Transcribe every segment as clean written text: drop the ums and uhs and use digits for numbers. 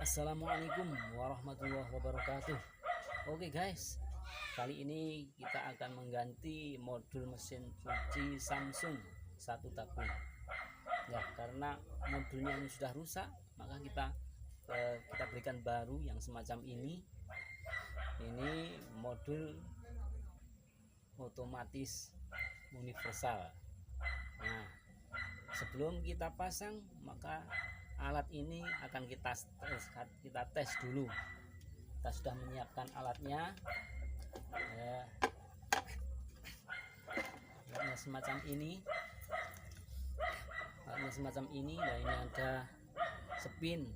Assalamualaikum warahmatullahi wabarakatuh. Oke guys, kali ini kita akan mengganti modul mesin cuci Samsung satu tabung ya, karena modulnya ini sudah rusak, maka kita berikan baru yang semacam ini modul otomatis universal. Nah, sebelum kita pasang, maka alat ini akan kita tes dulu. Kita sudah menyiapkan alatnya ya, alatnya semacam ini. Nah, ini ada spin.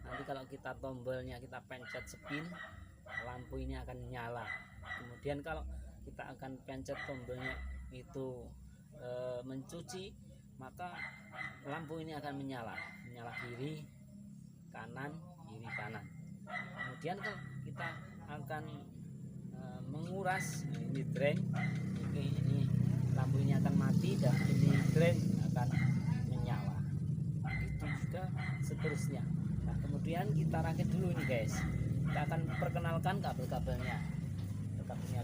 Nanti kalau kita tombolnya, kita pencet spin, lampu ini akan nyala. Kemudian kalau kita akan pencet tombolnya itu mencuci, maka lampu ini akan menyala kiri kanan. Kemudian kalau kita akan menguras, ini drain, ini lampu ini akan mati dan ini drain akan menyala. Itu juga seterusnya. Nah, kemudian kita rakit dulu ini guys. Kita akan perkenalkan kabel-kabelnya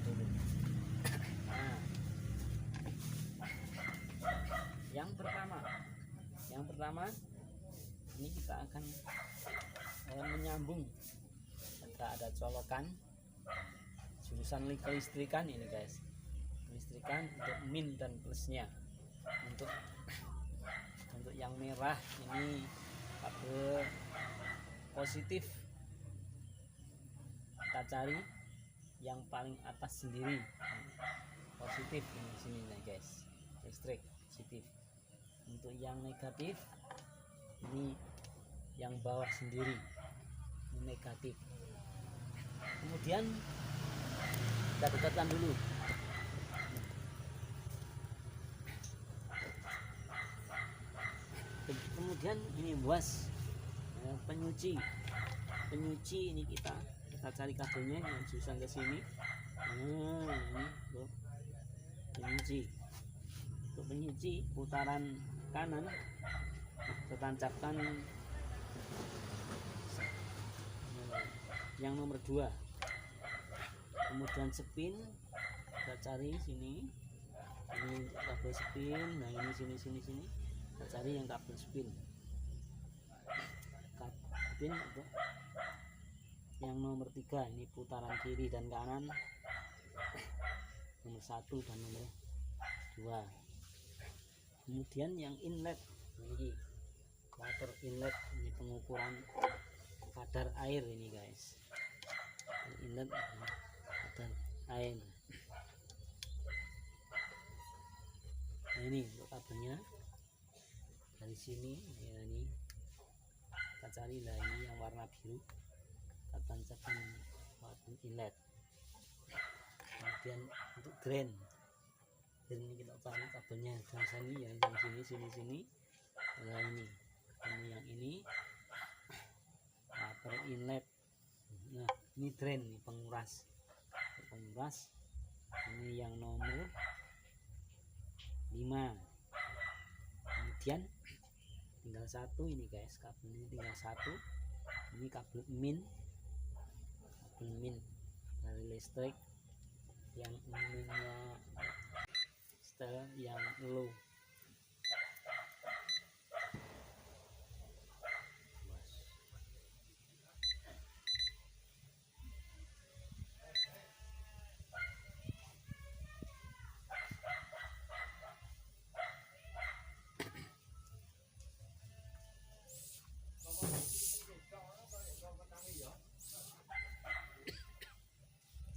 dulu. Nah, yang pertama ini kita akan menyambung, ada colokan jurusan kelistrikan ini guys, kelistrikan untuk min dan plusnya. Untuk yang merah ini kabel positif, kita cari yang paling atas sendiri, positif ini sini nih guys, listrik positif. Untuk yang negatif ini yang bawah sendiri, ini negatif. Kemudian kita dekatkan dulu. Kemudian ini buas penyuci ini kita cari kabelnya yang jurusan ke sini. Nah, ini tuh penyuci putaran kanan, kita tancapkan yang nomor 2. Kemudian spin kita cari sini, ini kabel spin. Nah, ini sini kita cari yang kabel spin untuk yang nomor 3, ini putaran kiri dan kanan, nomor 1 dan nomor 2. Kemudian yang inlet ini, water inlet, ini pengukuran kadar air ini guys, inlet kadar air. Nah, ini untuk kabelnya dari sini ya, ini kita cari lah, ini yang warna biru, kita tancapkan water inlet. Kemudian untuk drain ini kita cari kabelnya dari sini ya, yang sini. Nah, ini yang ini water inlet. Nah, ini drain, ini penguras. Ini yang nomor 5. Kemudian tinggal 1 ini guys, kabel ini tinggal 1. Ini kabel min dari listrik, yang minnya setel yang low.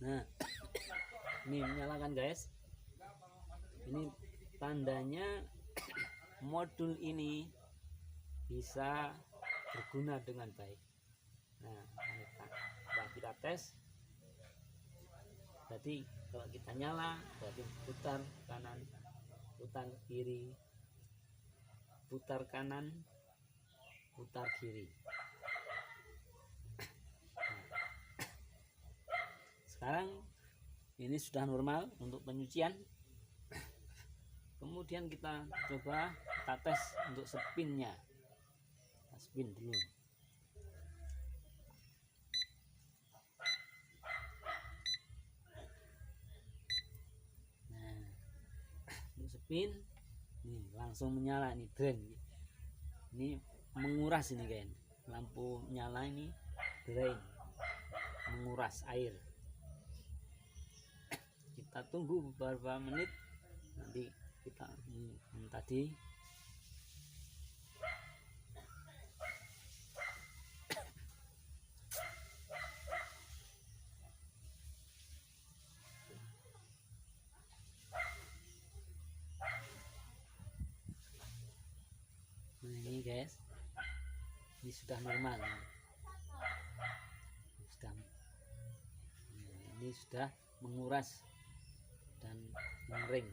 Nah, ini menyalakan guys. Ini tandanya modul ini bisa berguna dengan baik. Nah, kita tes. Berarti kalau kita nyala, berarti putar kanan, putar kiri, putar kanan, putar kiri. Sekarang ini sudah normal untuk penyucian. Kemudian kita coba tes untuk spinnya. Kita spin dulu. spin, nih langsung menyala nih drain. Ini menguras ini kan, lampu nyala ini drain, menguras air. Kita tunggu beberapa menit, nanti kita ini tadi ini guys, ini sudah normal, ini sudah menguras dan mengering.